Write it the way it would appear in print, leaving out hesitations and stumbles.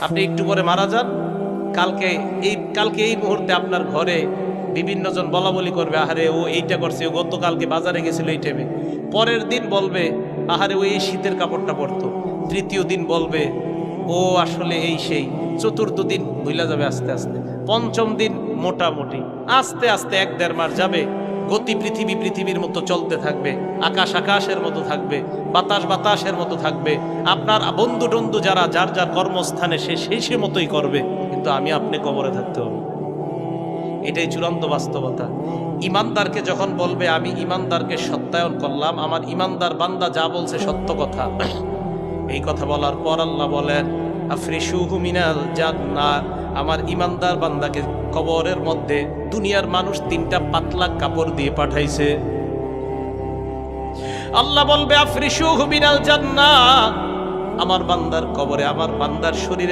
আপনি একটু পরে মারা যান, কালকে এই মুহূর্তে আপনার ঘরে বিভিন্ন জন বলা বলি করবে, আহারে ও এইটা করছে, ও গতকালকে বাজারে গেছিল এই টাইমে। পরের দিন বলবে, আহারে ও এই শীতের কাপড়টা পরতো। তৃতীয় দিন বলবে, ও আসলে এই সেই। চতুর্থ দিন ভুলা যাবে আস্তে আস্তে। পঞ্চম দিন মোটামুটি, আস্তে আস্তে 1-1.5 মাস যাবে। গতি পৃথিবীর মতো চলতে থাকবে, আকাশ আকাশের মতো থাকবে, বাতাস বাতাসের মতো থাকবে। আপনার বন্ধু টন্ধু যারা যার যার কর্মস্থানে সে মতোই করবে, কিন্তু আমি আপনি কবরে থাকতে হবে। এটাই চূড়ান্ত বাস্তবতা। ইমানদারকে যখন বলবে আমি ইমানদারকে সত্যায়ন করলাম, আমার ইমানদার বান্দা যা বলছে সত্য কথা, এই কথা বলার পর আল্লাহ বলেন আফরিশুহু মিনাল জান্নাহ, আমার ইমানদার বান্দাকে কবরের মধ্যে দুনিয়ার মানুষ 3টা পাতলা কাপড় দিয়ে পাঠাইছে। আল্লাহ বলবে আফরিশুহু মিনাল জান্নাহ, আমার বান্দার কবরে, আমার বান্দার শরীরে